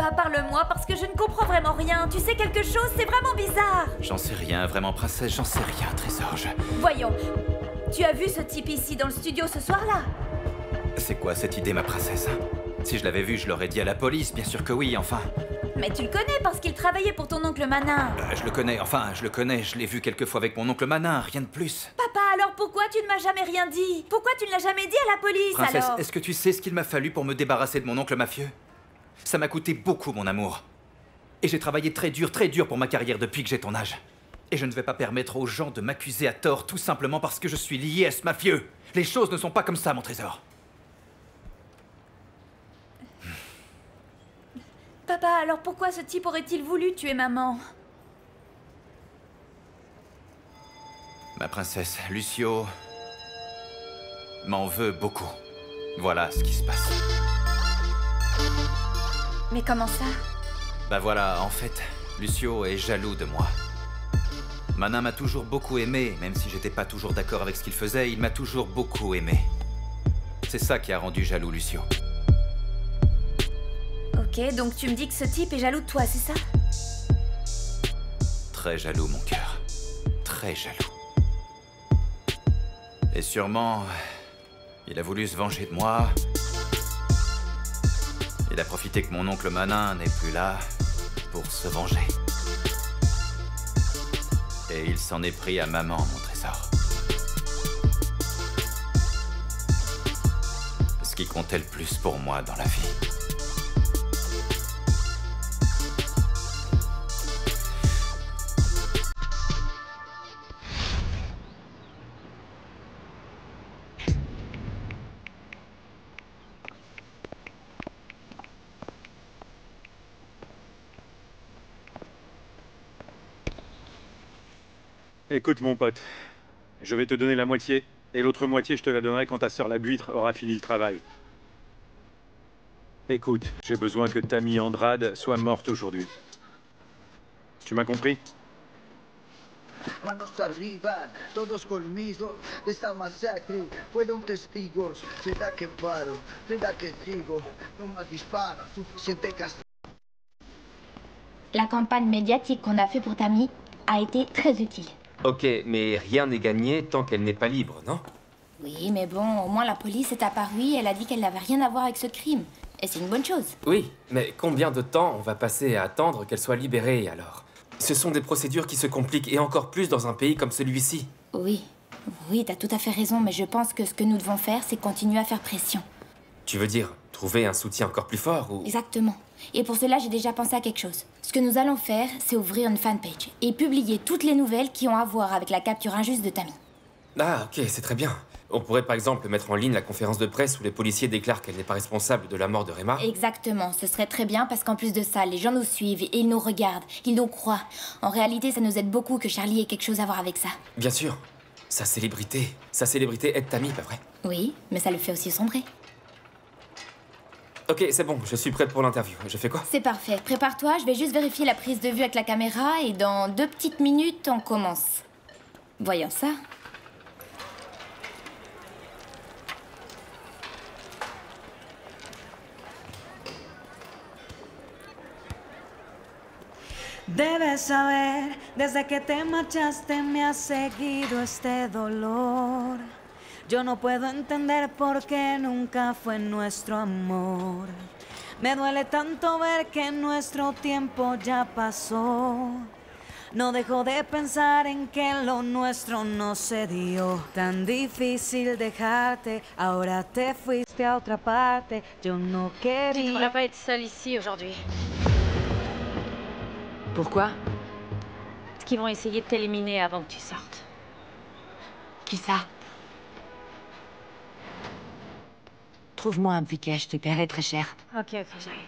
Papa, parle-moi, parce que je ne comprends vraiment rien. Tu sais quelque chose? C'est vraiment bizarre. J'en sais rien, vraiment, princesse, j'en sais rien, Trésor. Voyons, tu as vu ce type ici dans le studio ce soir-là? C'est quoi cette idée, ma princesse? Si je l'avais vu, je l'aurais dit à la police, bien sûr que oui, enfin. Mais tu le connais parce qu'il travaillait pour ton oncle Manin. Je le connais, enfin, je le connais, je l'ai vu quelques fois avec mon oncle Manin, rien de plus. Papa, alors pourquoi tu ne m'as jamais rien dit? Pourquoi tu ne l'as jamais dit à la police, Princesse, alors? est-ce que tu sais ce qu'il m'a fallu pour me débarrasser de mon oncle mafieux? Ça m'a coûté beaucoup, mon amour. Et j'ai travaillé très dur pour ma carrière depuis que j'ai ton âge. Et je ne vais pas permettre aux gens de m'accuser à tort tout simplement parce que je suis lié à ce mafieux. Les choses ne sont pas comme ça, mon Trésor. Papa, alors pourquoi ce type aurait-il voulu tuer maman? Ma princesse, Lucio m'en veut beaucoup. Voilà ce qui se passe. Mais comment ça? Bah voilà, en fait, Lucio est jaloux de moi. Manin m'a toujours beaucoup aimé, même si j'étais pas toujours d'accord avec ce qu'il faisait, il m'a toujours beaucoup aimé. C'est ça qui a rendu jaloux Lucio. Ok, donc tu me dis que ce type est jaloux de toi, c'est ça? Très jaloux, mon cœur. Très jaloux. Et sûrement, il a voulu se venger de moi. Il a profité que mon oncle Manin n'est plus là pour se venger. Et il s'en est pris à maman, mon Trésor. Ce qui comptait le plus pour moi dans la vie. Écoute mon pote, je vais te donner la moitié, et l'autre moitié je te la donnerai quand ta sœur la buitre aura fini le travail. Écoute, j'ai besoin que Tammy Andrade soit morte aujourd'hui. Tu m'as compris? Manos arriba, todos conmigo, de esta masacre fueron testigos. Será que paro, será que sigo, no más disparos, suficiente castigo. La campagne médiatique qu'on a fait pour Tammy a été très utile. Ok, mais rien n'est gagné tant qu'elle n'est pas libre, non? Oui, mais bon, au moins la police est apparue et elle a dit qu'elle n'avait rien à voir avec ce crime. Et c'est une bonne chose. Oui, mais combien de temps on va passer à attendre qu'elle soit libérée, alors? Ce sont des procédures qui se compliquent, et encore plus dans un pays comme celui-ci. Oui, oui, t'as tout à fait raison, mais je pense que ce que nous devons faire, c'est continuer à faire pression. Tu veux dire, trouver un soutien encore plus fort, ou... Exactement. Et pour cela, j'ai déjà pensé à quelque chose. Ce que nous allons faire, c'est ouvrir une fanpage et publier toutes les nouvelles qui ont à voir avec la capture injuste de Tammy. Ah, ok, c'est très bien. On pourrait par exemple mettre en ligne la conférence de presse où les policiers déclarent qu'elle n'est pas responsable de la mort de Rema. Exactement, ce serait très bien parce qu'en plus de ça, les gens nous suivent et ils nous regardent, ils nous croient. En réalité, ça nous aide beaucoup que Charlie ait quelque chose à voir avec ça. Bien sûr. Sa célébrité aide Tammy, pas vrai? Oui, mais ça le fait aussi sombrer. Ok, c'est bon, je suis prête pour l'interview. Je fais quoi? C'est parfait. Prépare-toi, je vais juste vérifier la prise de vue avec la caméra et dans 2 petites minutes, on commence. Voyons ça. Debes saber, desde que te marchaste me ha seguido este dolor. Yo no puedo entender por qué nunca fue nuestro amor. Me duele tanto ver que nuestro tiempo ya pasó. No dejo de pensar en que lo nuestro no se dio. Tan difícil dejarte, ahora te fuiste a otra parte. Yo no quería... Tu devrais pas être seule ici aujourd'hui. Pourquoi? Parce qu'ils vont essayer de t'éliminer avant que tu sortes. Qui ça? Trouve-moi un piquet, je te paierai très cher. Ok, j'arrive.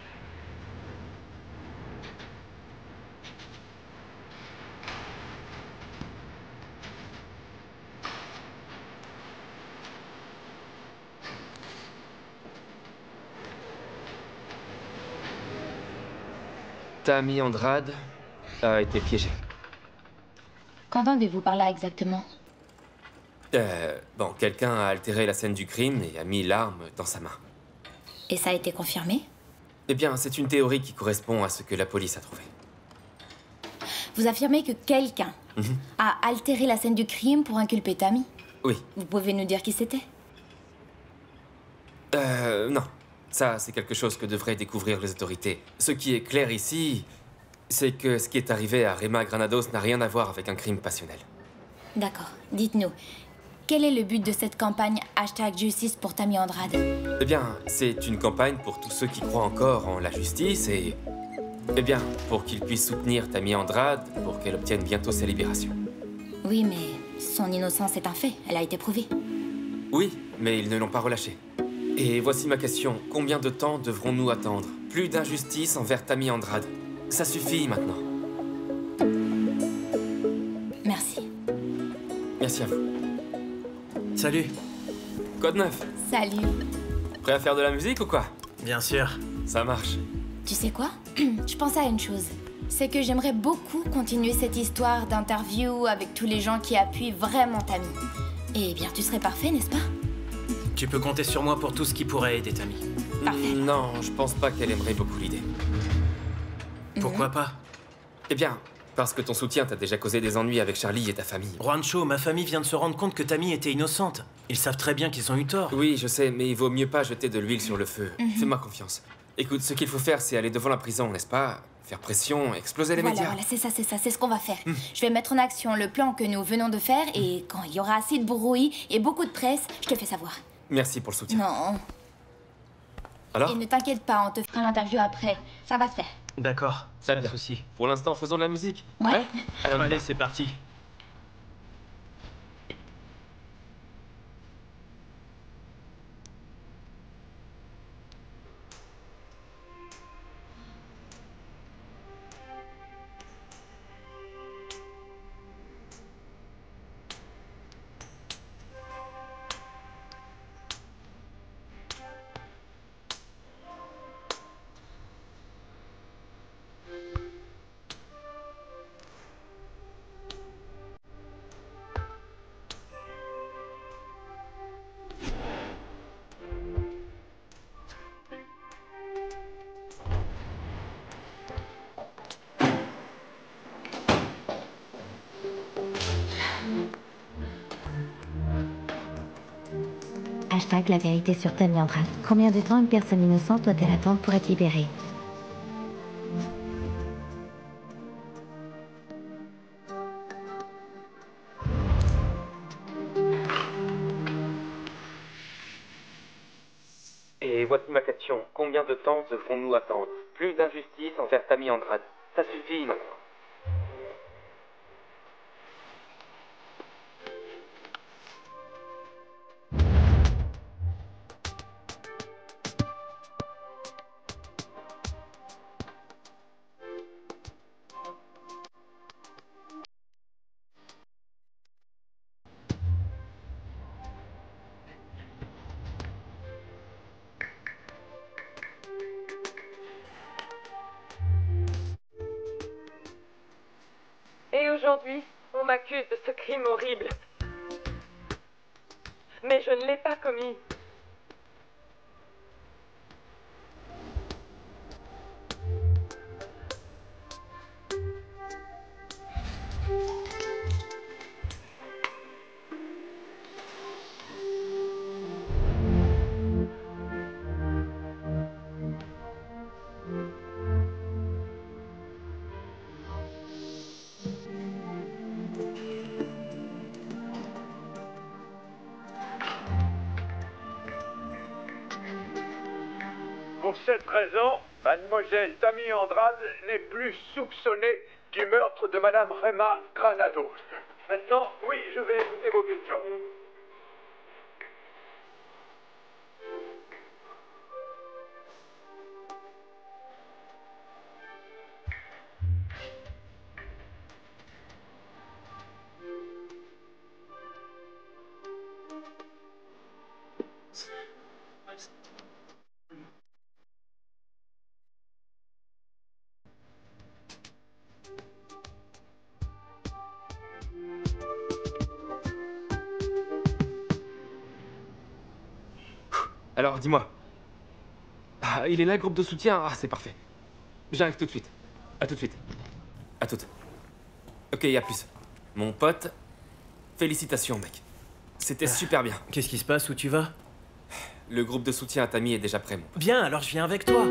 Tammy Andrade a été piégée. Qu'entendez-vous par là exactement? Bon, quelqu'un a altéré la scène du crime et a mis l'arme dans sa main. Et ça a été confirmé? Eh bien, c'est une théorie qui correspond à ce que la police a trouvé. Vous affirmez que quelqu'un a altéré la scène du crime pour inculper Tammy? Oui. Vous pouvez nous dire qui c'était? Non. Ça, c'est quelque chose que devraient découvrir les autorités. Ce qui est clair ici, c'est que ce qui est arrivé à Rema Granados n'a rien à voir avec un crime passionnel. D'accord. Dites-nous, quel est le but de cette campagne #Justice pour Tammy Andrade? Eh bien, c'est une campagne pour tous ceux qui croient encore en la justice et... Eh bien, pour qu'ils puissent soutenir Tammy Andrade pour qu'elle obtienne bientôt sa libération. Oui, mais son innocence est un fait. Elle a été prouvée. Oui, mais ils ne l'ont pas relâchée. Et voici ma question. Combien de temps devrons-nous attendre? Plus d'injustice envers Tammy Andrade. Ça suffit maintenant. Merci. Merci à vous. Salut. Code 9. Salut. Prêt à faire de la musique ou quoi? Bien sûr. Ça marche. Tu sais quoi? Je pensais à une chose. C'est que j'aimerais beaucoup continuer cette histoire d'interview avec tous les gens qui appuient vraiment Tammy. Eh bien, tu serais parfait, n'est-ce pas? Tu peux compter sur moi pour tout ce qui pourrait aider Tammy. Parfait. Non, je pense pas qu'elle aimerait beaucoup l'idée. Pourquoi pas? Eh bien, parce que ton soutien t'a déjà causé des ennuis avec Charlie et ta famille. Juancho, ma famille vient de se rendre compte que Tammy était innocente. Ils savent très bien qu'ils ont eu tort. Oui, je sais, mais il vaut mieux pas jeter de l'huile sur le feu. Fais-moi confiance. Écoute, ce qu'il faut faire, c'est aller devant la prison, n'est-ce pas? Faire pression, exploser les médias. Voilà, c'est ça, c'est ce qu'on va faire. Je vais mettre en action le plan que nous venons de faire et quand il y aura assez de bruit et beaucoup de presse, je te fais savoir. Merci pour le soutien. Non. Alors? Et ne t'inquiète pas, on te fera l'interview après. Ça va se faire. D'accord, pas de souci. Pour l'instant, faisons de la musique. Ouais. Allez, c'est parti. La vérité sur Tammy Andrade. Combien de temps une personne innocente doit-elle attendre pour être libérée? Et voici ma question. Combien de temps devrons-nous attendre? Plus d'injustice envers Tammy Andrade. Ça suffit maintenant. Et aujourd'hui, on m'accuse de ce crime horrible. Mais je ne l'ai pas commis. Pour cette raison, mademoiselle Tammy Andrade n'est plus soupçonnée du meurtre de madame Rema Granados. Maintenant, oui, je vais écouter vos questions. Alors, dis-moi. Ah, il est là, le groupe de soutien? Ah, c'est parfait. J'arrive tout de suite. À tout de suite. À toute. Ok, à plus. Mon pote, félicitations, mec. C'était super bien. Qu'est-ce qui se passe? Où tu vas? Le groupe de soutien à Tammy est déjà prêt, mon pote. Bien, alors je viens avec toi.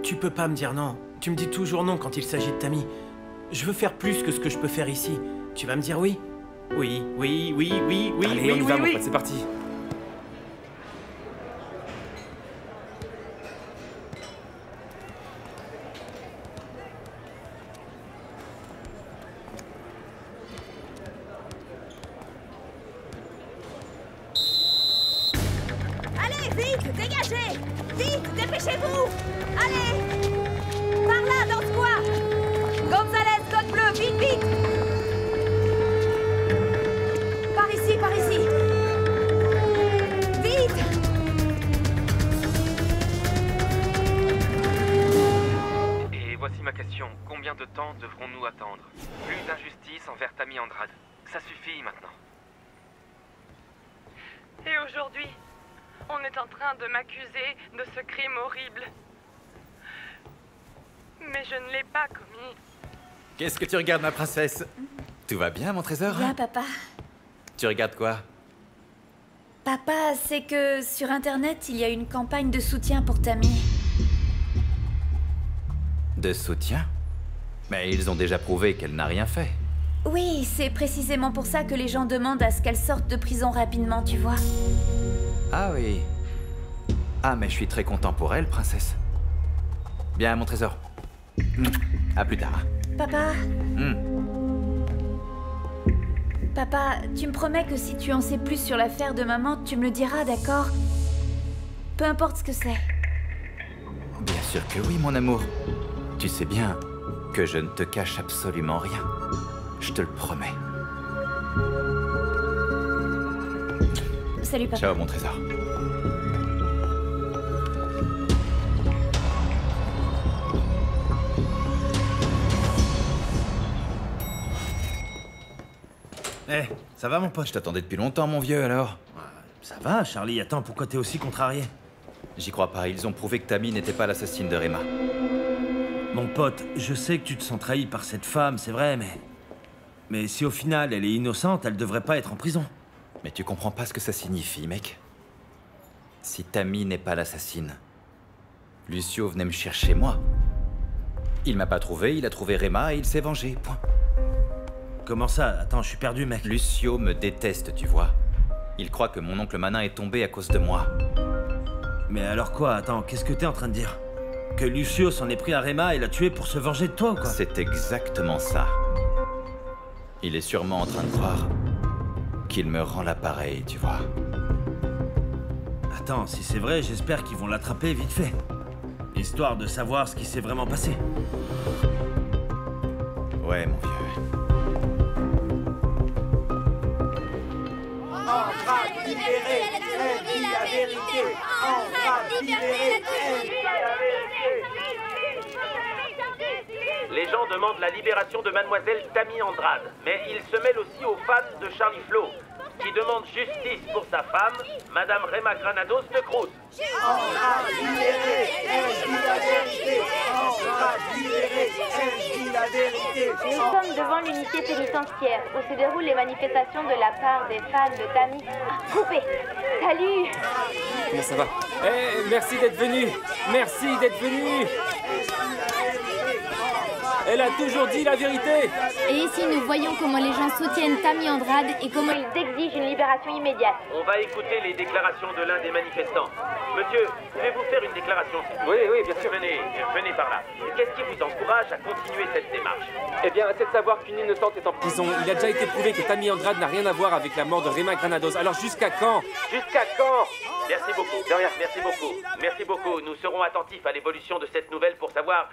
Tu peux pas me dire non. Tu me dis toujours non quand il s'agit de Tammy. Je veux faire plus que ce que je peux faire ici. Tu vas me dire oui? Oui, oui, oui, oui, oui, Allez, oui, on y oui, va, oui. mon pote, c'est parti. Allez, vite, dégagez! Vite, dépêchez-vous! Allez! Par là, dans ce coin! Gonzalez, code bleu, vite, vite! Par ici, par ici! Vite! Et voici ma question. Combien de temps devrons-nous attendre? Plus d'injustice envers Tammy Andrade. Ça suffit maintenant. Et aujourd'hui, on est en train de m'accuser de ce crime horrible. Mais je ne l'ai pas commis. Qu'est-ce que tu regardes, ma princesse? Tout va bien, mon trésor? Bien, papa. Tu regardes quoi? Papa, c'est que sur Internet, il y a une campagne de soutien pour Tammy. De soutien? Mais ils ont déjà prouvé qu'elle n'a rien fait. Oui, c'est précisément pour ça que les gens demandent à ce qu'elle sorte de prison rapidement, tu vois. Ah oui. Ah, mais je suis très content pour elle, princesse. Bien, mon trésor. À plus tard. Papa, Papa, tu me promets que si tu en sais plus sur l'affaire de maman, tu me le diras, d'accord? Peu importe ce que c'est. Bien sûr que oui, mon amour. Tu sais bien que je ne te cache absolument rien. Je te le promets. Salut, papa. Ciao, mon trésor. Eh, ça va mon pote? Je t'attendais depuis longtemps, mon vieux, alors. Ça va, Charlie. Attends, pourquoi t'es aussi contrarié? J'y crois pas, ils ont prouvé que Tammy n'était pas l'assassine de Rema. Mon pote, je sais que tu te sens trahi par cette femme, c'est vrai, mais si au final elle est innocente, elle devrait pas être en prison. Mais tu comprends pas ce que ça signifie, mec. Si Tammy n'est pas l'assassine, Lucio venait me chercher, moi. Il m'a pas trouvé, il a trouvé Rema et il s'est vengé, point. Comment ça? Attends, je suis perdu, mec. Lucio me déteste, tu vois. Il croit que mon oncle Manin est tombé à cause de moi. Mais alors quoi? Attends, qu'est-ce que t'es en train de dire? Que Lucio s'en est pris à Rema et l'a tué pour se venger de toi ou quoi? C'est exactement ça. Il est sûrement en train de croire qu'il me rend l'appareil, tu vois. Attends, si c'est vrai, j'espère qu'ils vont l'attraper vite fait. Histoire de savoir ce qui s'est vraiment passé. Ouais, mon vieux. Les gens demandent la libération de mademoiselle Tammy Andrade, mais ils se mêlent aussi aux fans de Charlie Flo, qui demandent justice pour sa femme, Madame Rema Granados de Cruz. Nous sommes devant l'unité pénitentiaire où se déroulent les manifestations de la part des fans de Tammy. Coupé. Salut. Comment ça va? Eh, merci d'être venu. Merci d'être venu. Elle a toujours dit la vérité. Et ici, nous voyons comment les gens soutiennent Tammy Andrade et comment Ils exigent une libération immédiate. On va écouter les déclarations de l'un des manifestants. Monsieur, pouvez-vous faire une déclaration? Oui, bien sûr. Venez par là. Qu'est-ce qui vous encourage à continuer cette démarche? Eh bien, c'est de savoir qu'une innocente est en prison. Il a déjà été prouvé que Tammy Andrade n'a rien à voir avec la mort de Rema Granados. Alors jusqu'à quand? Jusqu'à quand? Merci beaucoup. De rien, merci beaucoup. Merci beaucoup. Nous serons attentifs à l'évolution de cette nouvelle pour savoir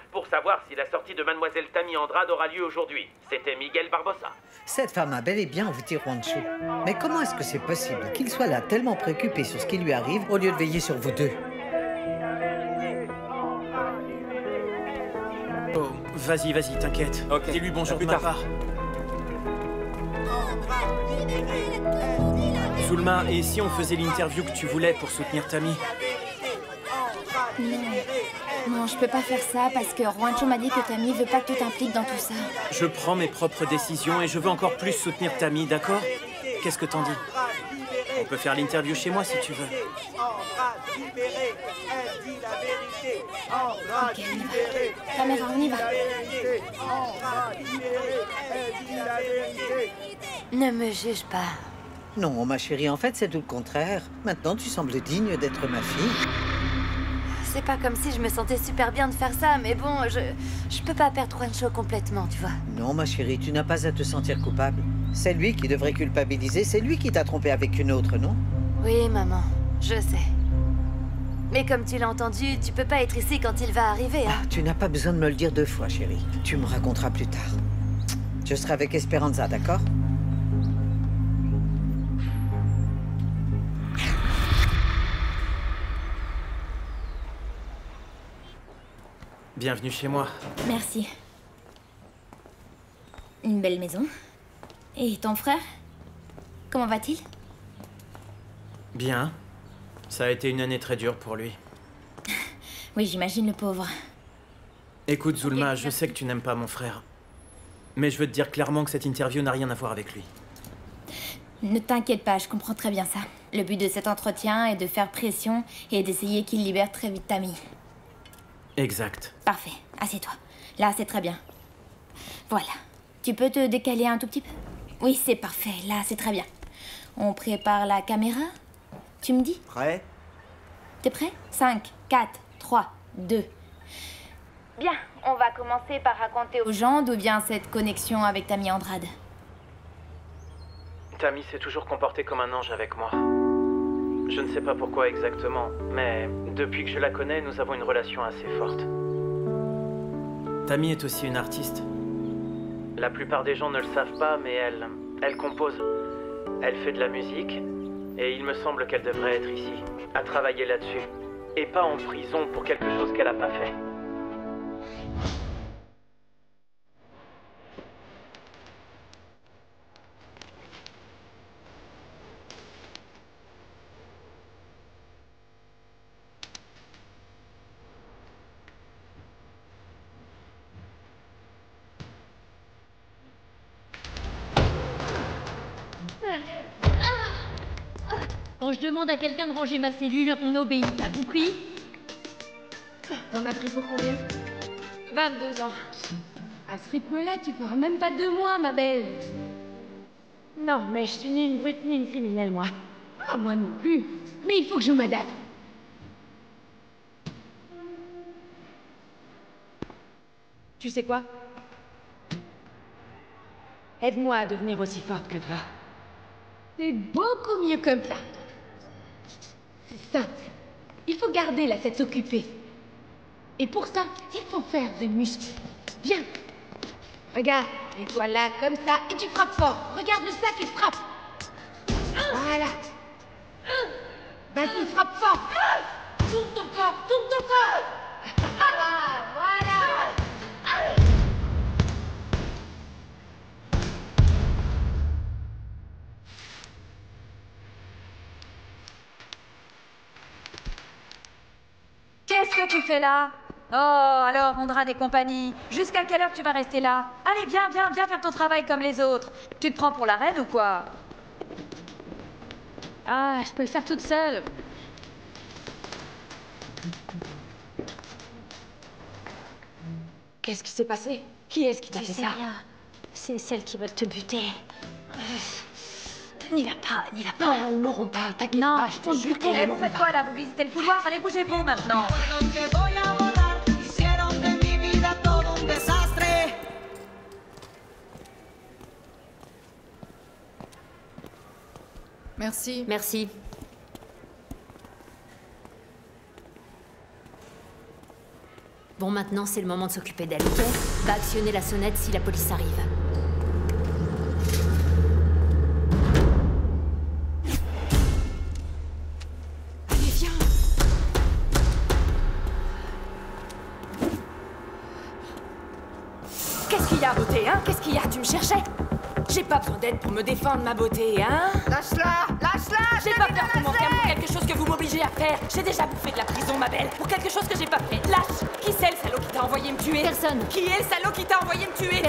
si la sortie de mademoiselle Tammy Andrade aura lieu aujourd'hui. C'était Miguel Barbosa. Cette femme a bel et bien envoûté Juancho. Mais comment est-ce que c'est possible qu'il soit là tellement préoccupé sur ce qui lui arrive au lieu de veiller sur vous deux? Oh, vas-y, t'inquiète. Ok. Dis-lui bonjour de plus ma tard. part. Zulma, et si on faisait l'interview que tu voulais pour soutenir Tammy? Non, je peux pas faire ça parce que Juancho m'a dit que Tammy veut pas que tu t'impliques dans tout ça. Je prends mes propres décisions et je veux encore plus soutenir Tammy, d'accord? Qu'est-ce que t'en dis? On peut faire l'interview chez moi si tu veux. Ok, on y va. Caméra, on y va. Ne me juge pas. Non, ma chérie, en fait, c'est tout le contraire. Maintenant, tu sembles digne d'être ma fille. C'est pas comme si je me sentais super bien de faire ça, mais bon, je peux pas perdre Juancho complètement, tu vois. Non, ma chérie, tu n'as pas à te sentir coupable. C'est lui qui devrait culpabiliser, c'est lui qui t'a trompé avec une autre, non? Oui, maman, je sais. Mais comme tu l'as entendu, tu peux pas être ici quand il va arriver, hein. Ah, tu n'as pas besoin de me le dire 2 fois, chérie. Tu me raconteras plus tard. Je serai avec Esperanza, d'accord? Bienvenue chez moi. Merci. Une belle maison. Et ton frère? Comment va-t-il? Bien. Ça a été une année très dure pour lui. Oui, j'imagine le pauvre. Écoute, Zulma, je sais que tu n'aimes pas mon frère. Mais je veux te dire clairement que cette interview n'a rien à voir avec lui. Ne t'inquiète pas, je comprends très bien ça. Le but de cet entretien est de faire pression et d'essayer qu'il libère très vite Tammy. Exact. Parfait, assieds-toi. Là, c'est très bien. Voilà. Tu peux te décaler un tout petit peu? Oui, c'est parfait. Là, c'est très bien. On prépare la caméra? Tu me dis? Prêt? T'es prêt? 5, 4, 3, 2. Bien, on va commencer par raconter Aux gens d'où vient cette connexion avec Tammy Andrade? Tammy s'est toujours comportée comme un ange avec moi. Je ne sais pas pourquoi exactement, mais depuis que je la connais, nous avons une relation assez forte. Tammy est aussi une artiste. La plupart des gens ne le savent pas, mais elle compose. Elle fait de la musique, et il me semble qu'elle devrait être ici, à travailler là-dessus, et pas en prison pour quelque chose qu'elle n'a pas fait. Quand je demande à quelqu'un de ranger ma cellule, on obéit, t'as compris? T'en as pris pour combien? 22 ans. À ce rythme-là, tu feras même pas 2 mois, ma belle. Non, mais je suis ni une brute ni une criminelle, moi. Ah, moi non plus. Mais il faut que je m'adapte. Tu sais quoi? Aide-moi à devenir aussi forte que toi. C'est beaucoup mieux comme ça. C'est simple. Il faut garder la tête occupée. Et pour ça, il faut faire des muscles. Viens. Regarde, et toi là, comme ça, et tu frappes fort. Regarde le sac et frappe. Voilà. Vas-y, frappe fort. Tourne ton corps, tourne ton corps. Voilà. Qu'est-ce que tu fais là? Oh, alors, Andrade et compagnie, jusqu'à quelle heure tu vas rester là? Allez, viens faire ton travail comme les autres. Tu te prends pour la reine ou quoi? Ah, je peux le faire toute seule. Qu'est-ce qui s'est passé? Qui est-ce qui t'a fait ça? Rien. C'est celle qui veut te buter. N'y va pas, n'y va pas. Non, elles m'auront pas, t'inquiète pas, je te jure qu'elles m'auront pas. Vous faites quoi là? Vous visitez le couloir? Allez, bougez-vous maintenant. Merci. Merci. Bon, maintenant, c'est le moment de s'occuper d'elle, ok? Va actionner la sonnette si la police arrive. Allez, viens. Qu'est-ce qu'il y a, beauté, hein? Qu'est-ce qu'il y a? Tu me cherchais? J'ai pas besoin d'aide pour me défendre, ma beauté, hein? Lâche-la! Lâche-la! J'ai pas peur qu'on m'enferme pour quelque chose que vous m'obligez à faire. J'ai déjà bouffé de la prison, ma belle, pour quelque chose que j'ai pas fait. Lâche! Qui c'est le salaud qui t'a envoyé me tuer? Personne. Qui est le salaud qui t'a envoyé me tuer?